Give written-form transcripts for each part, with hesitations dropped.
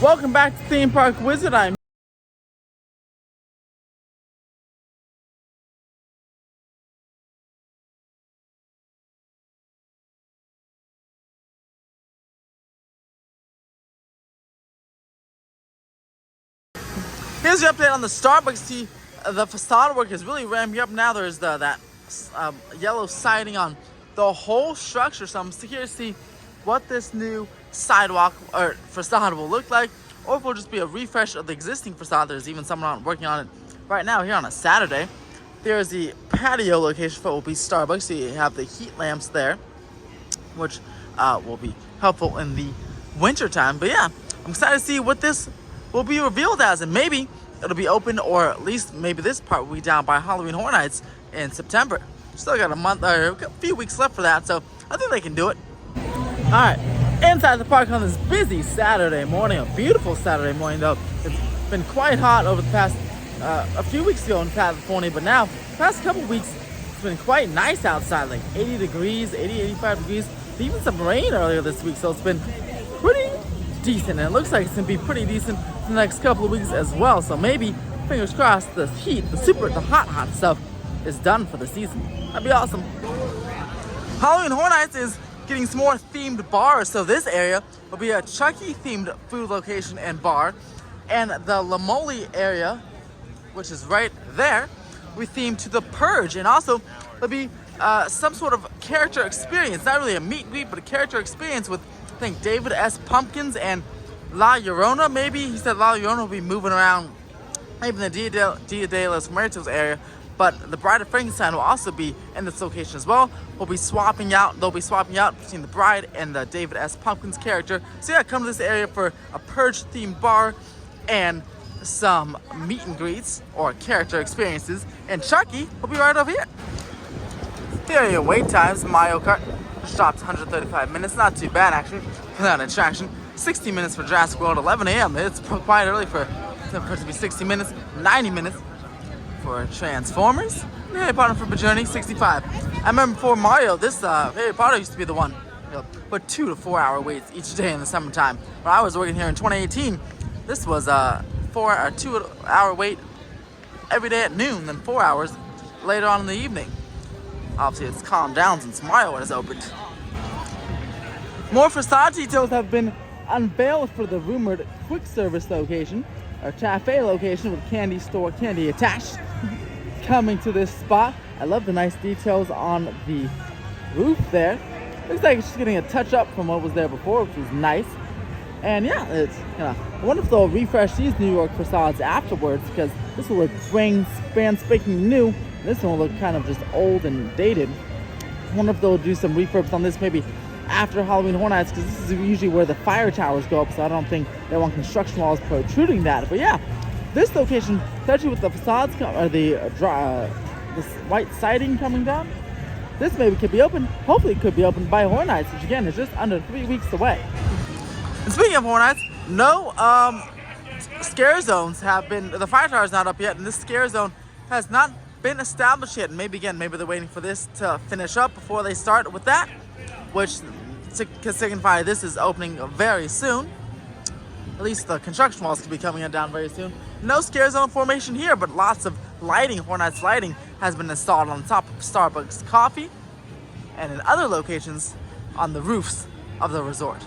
Welcome back to Theme Park Wizard. Here's the update on the Starbucks. See, the facade work is really ramping up now. There's that yellow siding on the whole structure. So I'm here to see what this new sidewalk or facade will look like, or if it will just be a refresh of the existing facade. There's even someone working on it right now here on a Saturday. There's the patio location for what will be Starbucks. So you have the heat lamps there, which will be helpful in the winter time. But yeah, I'm excited to see what this will be revealed as, and maybe it'll be open, or at least maybe this part will be down by Halloween Horror Nights in September. Still got a month or a few weeks left for that, so I think they can do it. All right, inside the park on this busy Saturday morning, a beautiful Saturday morning though. It's been quite hot over the past a few weeks ago in California, but now the past couple weeks it's been quite nice outside, like 80 degrees, 85 degrees, even some rain earlier this week, so it's been pretty decent, and it looks like it's gonna be pretty decent for the next couple of weeks as well. So maybe, fingers crossed, the heat, the hot stuff is done for the season. That'd be awesome. Halloween Horror Nights is getting some more themed bars. So this area will be a Chucky themed food location and bar, and the La Mole area, which is right there, we themed to the Purge, and also there'll be some sort of character experience, not really a meet and greet, but a character experience with, I think, David S. Pumpkins and La Llorona, maybe. He said La Llorona will be moving around maybe in the Dia de los Muertos area, but the Bride of Frankenstein will also be in this location as well. They'll be swapping out between the Bride and the David S. Pumpkins character. So yeah, come to this area for a Purge-themed bar and some meet and greets or character experiences. And Chucky will be right over here. Here are your wait times. Mario Kart stops 135 minutes, not too bad actually, without an attraction. 60 minutes for Jurassic World, 11 a.m. It's quite early for it to be 60 minutes, 90 minutes for Transformers. Harry Potter for Journey, 65. I remember before Mario, this Harry Potter used to be the one, but 2 to 4 hour waits each day in the summertime. When I was working here in 2018, this was a 2 hour wait every day at noon, then 4 hours later on in the evening. Obviously, it's calmed down since Mario has opened. More facade details have been unveiled for the rumored quick service location, or cafe location with candy store candy attached, coming to this spot. I love the nice details on the roof there. Looks like it's just getting a touch up from what was there before, which was nice. And yeah, it's I wonder if they'll refresh these New York facades afterwards, because this will look brand spanking new. This one will look kind of just old and dated. I wonder if they'll do some refurbs on this maybe after Halloween Horror Nights, because this is usually where the fire towers go up, so I don't think they want construction walls protruding that. But yeah, this location, especially with the facades or this white siding coming down, this maybe could be open. Hopefully it could be open by Horror Nights, which again is just under 3 weeks away. And speaking of Horror Nights, no scare zones have been, the fire tower is not up yet, and this scare zone has not been established yet. And maybe they're waiting for this to finish up before they start with that, which could signify this is opening very soon. At least the construction walls could be coming down very soon. No scare zone formation here, but lots of lighting. Horror Nights lighting has been installed on top of Starbucks coffee and in other locations on the roofs of the resort.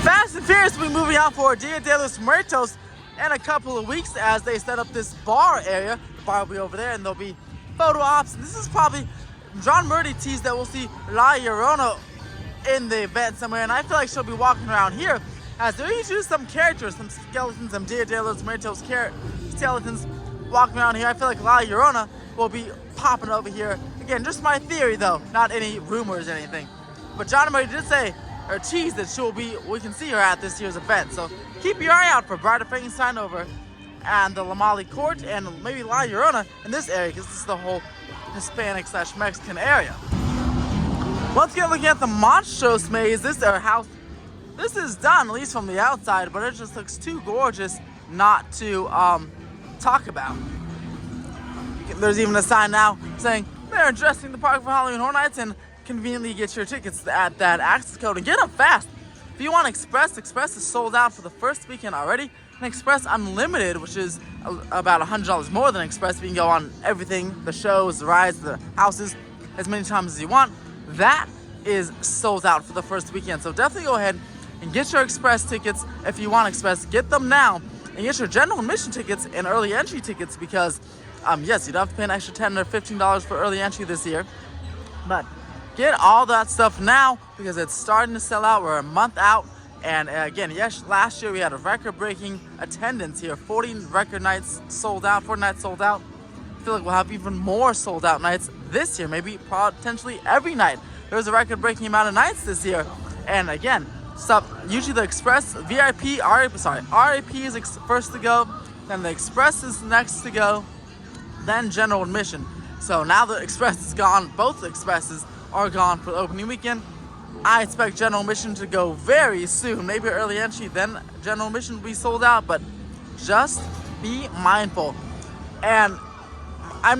Fast and Furious will be moving out for Dia de los Muertos in a couple of weeks as they set up this bar area. The bar will be over there, and there'll be photo ops. And this is probably, John Murdy teased that we'll see La Llorona in the event somewhere, and I feel like she'll be walking around here, as there usually some characters, some skeletons, some Dia de los Muertos skeletons walking around here. I feel like La Llorona will be popping over here. Again, just my theory though, not any rumors or anything. But John Murray did say, or tease, that we can see her at this year's event. So keep your eye out for Bride of Frankenstein over and the La Mole Court, and maybe La Llorona in this area, because this is the whole Hispanic/Mexican area. Once again, looking at the Monstros Maze, this is done, at least from the outside, but it just looks too gorgeous not to talk about. There's even a sign now saying they're addressing the park for Halloween Horror Nights, and conveniently get your tickets at that access code, and get them fast. If If you want Express, Express is sold out for the first weekend already. And Express Unlimited, which is about $100 more than Express, you can go on everything, the shows, the rides, the houses, as many times as you want. That is sold out for the first weekend. So definitely go ahead and get your Express tickets if you want Express. Get them now and get your general admission tickets and early entry tickets because, yes, you don't have to pay an extra $10 or $15 for early entry this year. But get all that stuff now because it's starting to sell out. We're a month out. And again, yes, last year we had a record-breaking attendance here. 40 record nights sold out, 40 nights sold out. I feel like we'll have even more sold out nights this year, maybe potentially every night. There's a record-breaking amount of nights this year. And again, usually the Express, VIP, RAP is first to go, then the Express is next to go, then general admission. So now the Express is gone, both the Expresses are gone for the opening weekend. I expect general admission to go very soon, maybe early entry, then general admission will be sold out, but just be mindful. And I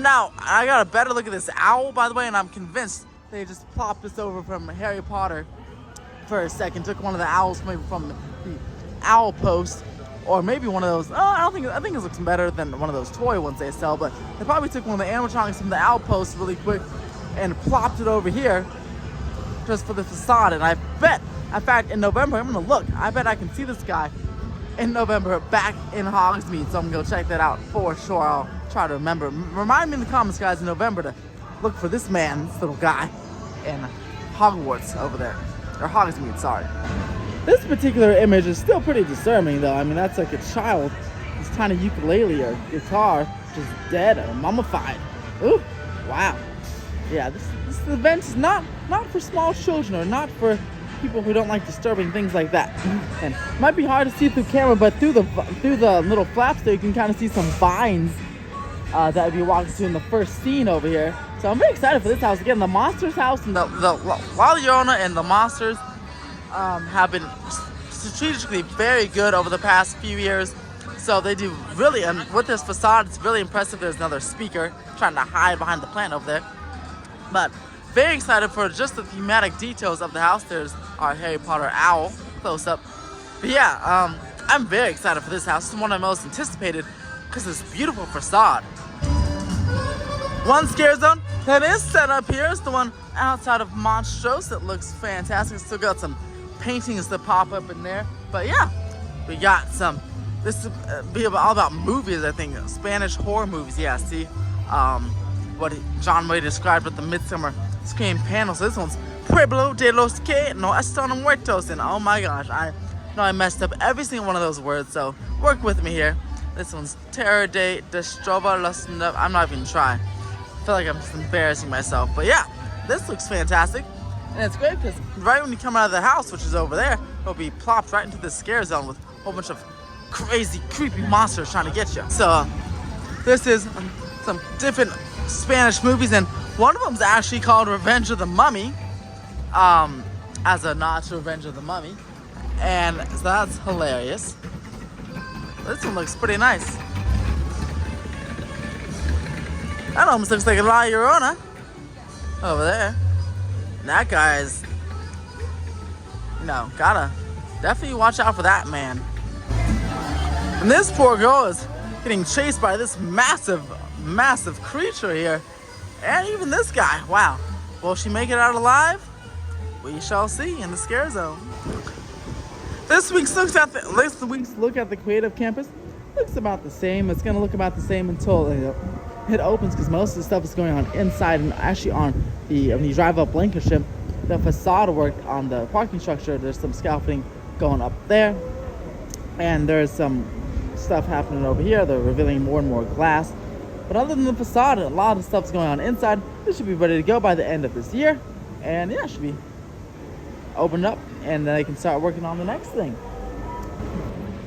got a better look at this owl, by the way, and I'm convinced they just plopped this over from Harry Potter for a second, took one of the owls maybe from the owl post, or maybe one of those, I think it looks better than one of those toy ones they sell, but they probably took one of the animatronics from the owl post really quick and plopped it over here just for the facade. And I bet, in fact, in November, I'm gonna look, I bet I can see this guy in November back in Hogsmeade, so I'm gonna go check that out for sure. I'll try to remember. Remind me in the comments, guys, in November to look for this man, this little guy in Hogwarts over there, or Hogsmeade, sorry. This particular image is still pretty disturbing though. I mean, that's like a child, this tiny ukulele or guitar, just dead or mummified. Ooh, wow. Yeah, this event is not for small children or not for people who don't like disturbing things like that. And it might be hard to see through camera, but through the little flaps there, you can kind of see some vines that we walked to in the first scene over here. So I'm very excited for this house. Again, the Monsters house and the La Llorona and the Monsters have been strategically very good over the past few years. So they do really, and with this facade, it's really impressive. There's another speaker trying to hide behind the plant over there. But very excited for just the thematic details of the house. There's our Harry Potter owl close up. But yeah, I'm very excited for this house. It's one of my most anticipated because it's a beautiful facade. One Scarezone that is set up here is the one outside of Montrose. That looks fantastic. Still got some paintings that pop up in there. But yeah, we got some. This will be all about movies, I think. Spanish horror movies. Yeah, see what John Way described with the Midsummer Scream panel. So this one's Pueblo de los que no están muertos. And oh my gosh, I know I messed up every single one of those words. So work with me here. This one's Terror de Destrova los. I'm not even trying. I feel like I'm just embarrassing myself. But yeah, this looks fantastic. And it's great because right when you come out of the house, which is over there, it'll be plopped right into the scare zone with a whole bunch of crazy, creepy monsters trying to get you. So this is some different Spanish movies, and one of them is actually called Revenge of the Mummy, as a nod to Revenge of the Mummy. And so that's hilarious. This one looks pretty nice. That almost looks like a La Llorona over there. That guy's, gotta definitely watch out for that man. And this poor girl is getting chased by this massive creature here. And even this guy, wow. Will she make it out alive? We shall see in the Scare Zone. This week's look at the Creative Campus looks about the same. It's gonna look about the same until it opens, because most of the stuff is going on inside, and actually on when you drive up Lancashire, the facade work on the parking structure, there's some scaffolding going up there, and there's some stuff happening over here. They're revealing more and more glass. But other than the facade, a lot of stuff's going on inside. This should be ready to go by the end of this year, and yeah, it should be opened up, and then they can start working on the next thing.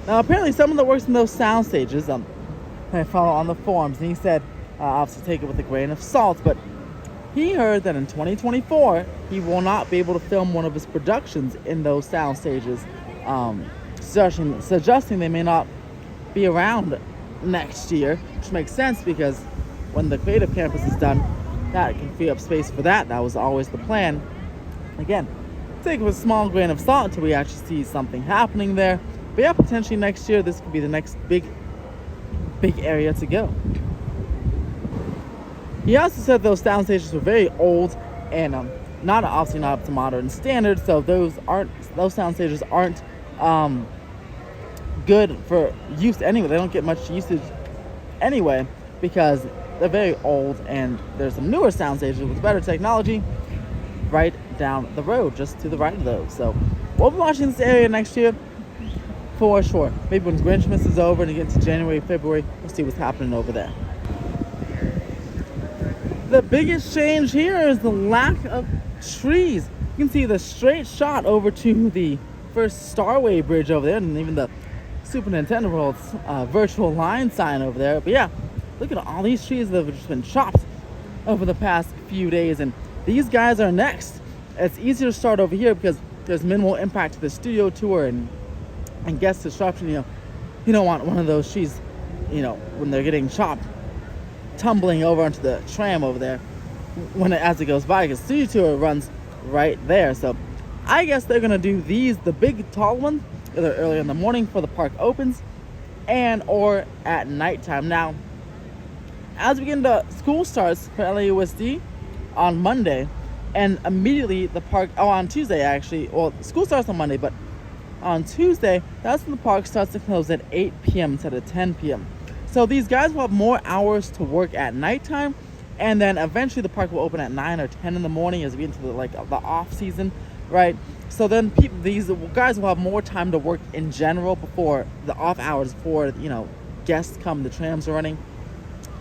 Now apparently someone that works in those sound stages, I follow on the forums, and he said, obviously take it with a grain of salt, but he heard that in 2024 he will not be able to film one of his productions in those sound stages, suggesting they may not be around next year, which makes sense because when the Creative Campus is done, that can free up space for that. That was always the plan. Again, take it with a small grain of salt until we actually see something happening there. But yeah, potentially next year, this could be the next big area to go. He also said those sound stages were very old and obviously not up to modern standards, so those sound stages aren't good for use anyway. They don't get much usage anyway because they're very old, and there's some newer sound stages with better technology right down the road, just to the right of those. So we'll be watching this area next year for sure. Maybe when Grinchmas is over and you get to January, February, we'll see what's happening over there. The biggest change here is the lack of trees. You can see the straight shot over to the first Starway Bridge over there, and even the Super Nintendo World's virtual line sign over there. But yeah, look at all these trees that have just been chopped over the past few days, and these guys are next. It's easier to start over here because there's minimal impact to the studio tour and guest disruption. You don't want one of those trees, when they're getting chopped, tumbling over onto the tram over there as it goes by, because studio tour runs right there. So I guess they're gonna do the big tall ones either early in the morning before the park opens or at nighttime. Now, as we get into school starts for LAUSD on Monday, and immediately the park, on Tuesday actually, well, school starts on Monday, but on Tuesday, that's when the park starts to close at 8 p.m. instead of 10 p.m. So these guys will have more hours to work at nighttime, and then eventually the park will open at 9 or 10 in the morning as we get into the off season, right? So then these guys will have more time to work in general before the off hours, before guests come, the trams are running.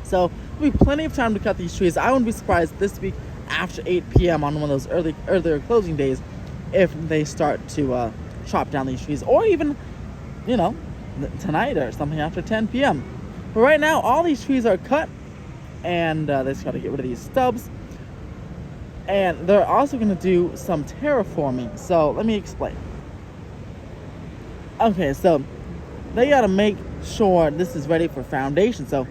So there'll be plenty of time to cut these trees. I wouldn't be surprised this week after 8 p.m. on one of those earlier closing days if they start to chop down these trees, or even tonight or something after 10 p.m. But right now all these trees are cut, and they just got to get rid of these stubs, and they're also going to do some terraforming. So let me explain. Okay, so they got to make sure this is ready for foundation. So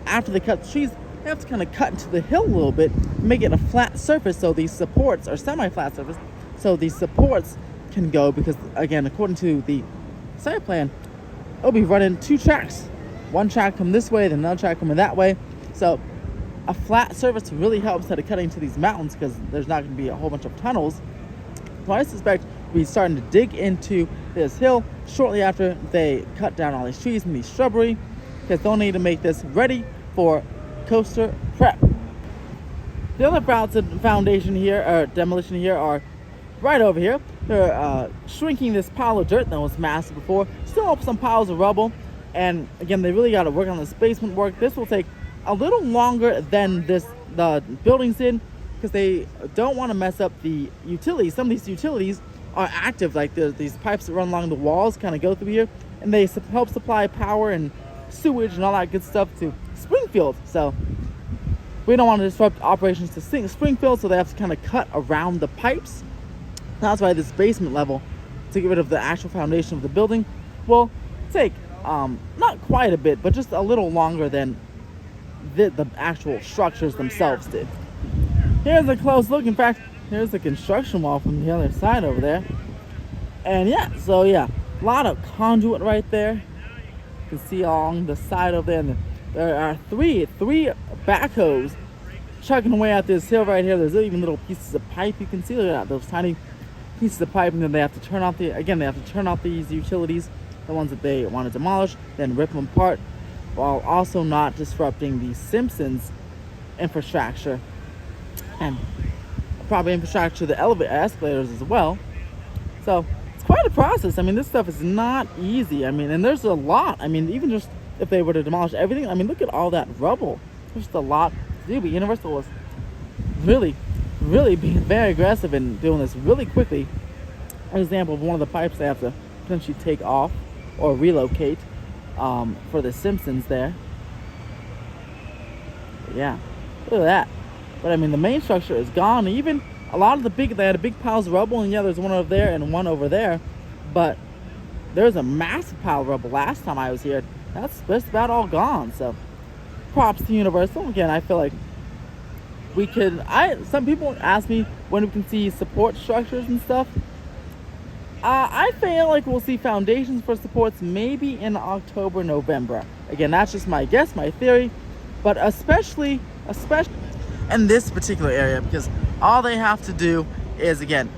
after they cut the trees, they have to kind of cut into the hill a little bit, make it a flat surface, so these supports are semi-flat surface, so these supports can go, because again, according to the site plan, it'll be running 2 tracks. One track come this way, then another track coming that way. So a flat surface really helps instead of cutting into these mountains, because there's not going to be a whole bunch of tunnels. So I suspect we'll be starting to dig into this hill shortly after they cut down all these trees and these shrubbery, because they'll need to make this ready for coaster prep. The other foundation here, or demolition here, are right over here. They're shrinking this pile of dirt that was massive before, still up some piles of rubble, and again, they really got to work on this basement work. This will take a little longer than the buildings did, because they don't want to mess up the utilities. Some of these utilities are active, like these pipes that run along the walls kind of go through here, and they help supply power and sewage and all that good stuff to Springfield. So we don't want to disrupt operations to Springfield, so they have to kind of cut around the pipes. That's why this basement level, to get rid of the actual foundation of the building, will take not quite a bit, but just a little longer than the actual structures themselves did. Here's a close look. In fact, here's the construction wall from the other side over there. And yeah, a lot of conduit right there. You can see along the side over there, and there are three backhoes chugging away at this hill right here. There's even little pieces of pipe you can see. Look at that, those tiny pieces of pipe, and then they have to turn off these utilities, the ones that they want to demolish, then rip them apart, while also not disrupting the Simpsons infrastructure and probably infrastructure, the escalators as well. So it's quite a process. I mean, this stuff is not easy. I mean, and there's a lot. I mean, even just if they were to demolish everything, I mean, look at all that rubble. There's just a lot to do. But Universal was really being very aggressive in doing this really quickly. An example of one of the pipes they have to potentially take off or relocate for the Simpsons there. But yeah, look at that. But I mean, the main structure is gone. Even a lot of they had a big piles of rubble, and yeah, there's one over there and one over there. But there's a massive pile of rubble last time I was here. That's just about all gone. So props to Universal. Again, I feel like we could, some people ask me when we can see support structures and stuff. I feel like we'll see foundations for supports maybe in October, November. Again, that's just my guess, my theory, but especially in this particular area, because all they have to do is, again,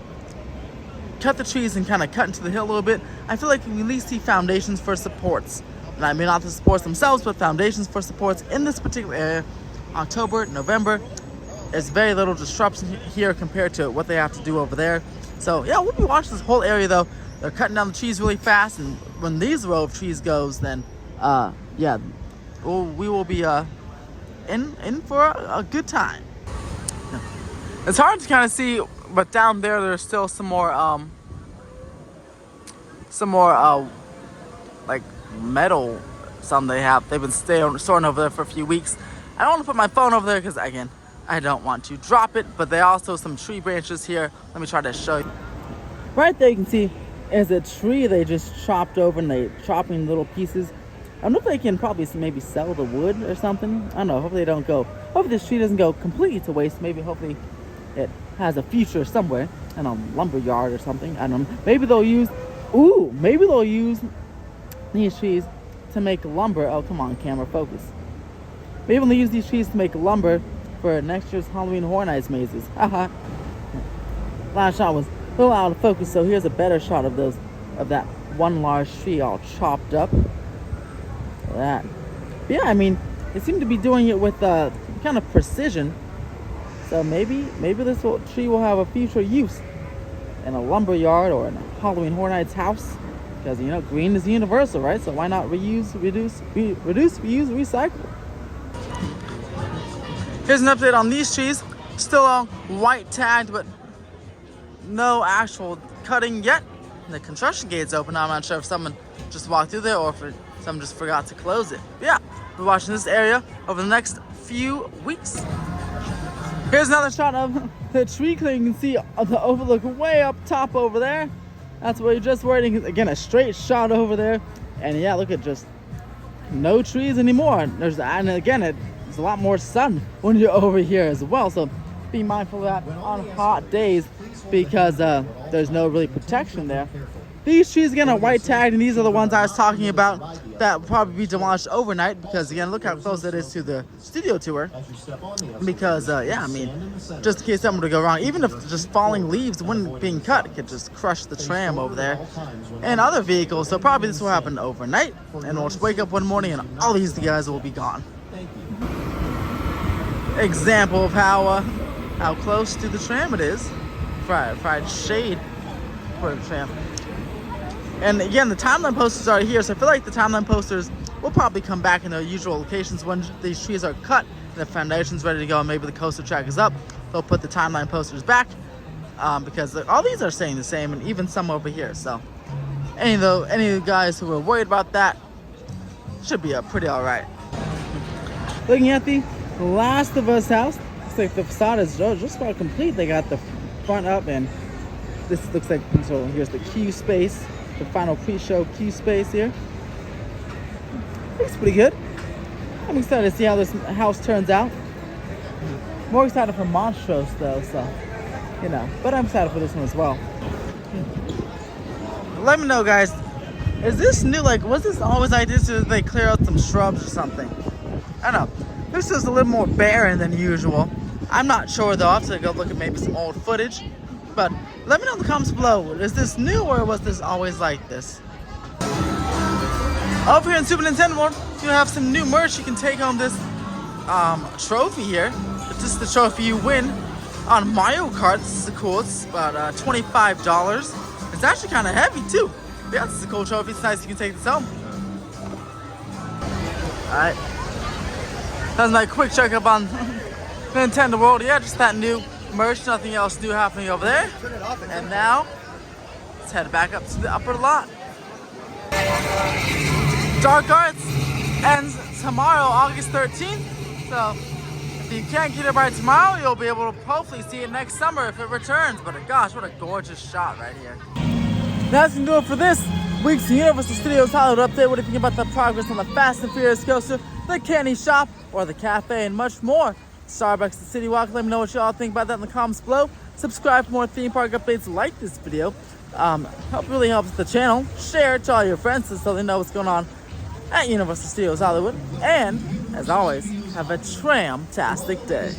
cut the trees and kind of cut into the hill a little bit. I feel like we can at least see foundations for supports. And I mean, not the supports themselves, but foundations for supports in this particular area. October, November, there's very little disruption here compared to what they have to do over there. So yeah, we'll be watching this whole area though. They're cutting down the trees really fast, and when these row of trees goes, then yeah, we will be in for a good time. It's hard to kind of see, but down there's still some more like metal. They've been storing over there for a few weeks. I don't want to put my phone over there because, again, I don't want to drop it, but there are also some tree branches here. Let me try to show you. Right there you can see is a tree they just chopped over, and they're chopping little pieces. I don't know if they can probably maybe sell the wood or something. I don't know. Hopefully this tree doesn't go completely to waste. Hopefully it has a future somewhere in a lumber yard or something. I don't know. Maybe they'll use these trees to make lumber. Oh, come on, camera, focus. Maybe they'll use these trees to make lumber for next year's Halloween Horror Nights mazes. Haha. Last shot was a little out of focus, so here's a better shot of that one large tree all chopped up. That. But yeah, I mean, they seem to be doing it with kind of precision. So maybe this tree will have a future use in a lumber yard or in a Halloween Horror Nights house, because you know green is universal, right? So why not reuse, reduce, recycle? Here's an update on these trees. Still all white tagged, but no actual cutting yet. The construction gate's open. I'm not sure if someone just walked through there or if someone just forgot to close it. But yeah, we're watching this area over the next few weeks. Here's another shot of the tree clearing. You can see the overlook way up top over there. That's where you're just waiting. Again, a straight shot over there. And yeah, look at just no trees anymore. And again, there's a lot more sun when you're over here as well. So be mindful of that on hot days, because there's no really protection there. These trees again are white tagged, and these are the ones I was talking about that will probably be demolished overnight, because again, look how close it is to the studio tour. Because yeah, I mean, just in case something were to go wrong, even if just falling leaves when being cut, it could just crush the tram over there and other vehicles. So probably this will happen overnight, and we'll just wake up one morning and all these guys will be gone. Example of how close to the tram it is. Fried shade for the tram. And again, the timeline posters are here, so I feel like the timeline posters will probably come back in their usual locations when these trees are cut and the foundation's ready to go, and maybe the coaster track is up. They'll put the timeline posters back, because all these are staying the same, and even some over here. So any of the guys who were worried about that should be pretty all right. Looking at the Last of Us house, looks like the facade is just about complete. They got the front up, and this looks like, so here's the queue space, the final pre-show queue space here. Looks pretty good. I'm excited to see how this house turns out. More excited for Montrose though, so you know, but I'm excited for this one as well. Let me know, guys, is this new? Like, was this always like this, or did they clear out some shrubs or something? I don't know. This is a little more barren than usual. I'm not sure though. I'll have to go look at maybe some old footage. But let me know in the comments below. Is this new, or was this always like this? Over here in Super Nintendo World, you have some new merch. You can take home this trophy here. It's just the trophy you win on Mario Kart. This is cool. It's about $25. It's actually kind of heavy too. Yeah, this is a cool trophy. It's nice you can take this home. Alright. That's my quick checkup on Nintendo World. Yeah, just that new merch, nothing else new happening over there. And now let's head back up to the upper lot. Dark Arts ends tomorrow, August 13th. So if you can't get it by tomorrow, you'll be able to hopefully see it next summer if it returns. But gosh, what a gorgeous shot right here. That's gonna do it for this week's Universal Studios Hollywood update. What do you think about the progress on the Fast and Furious coaster, the candy shop, or the cafe, and much more? Starbucks, the Citywalk. Let me know what you all think about that in the comments below. Subscribe for more theme park updates. Like this video. Really helps the channel. Share it to all your friends so they know what's going on at Universal Studios Hollywood. And, as always, have a tram-tastic day.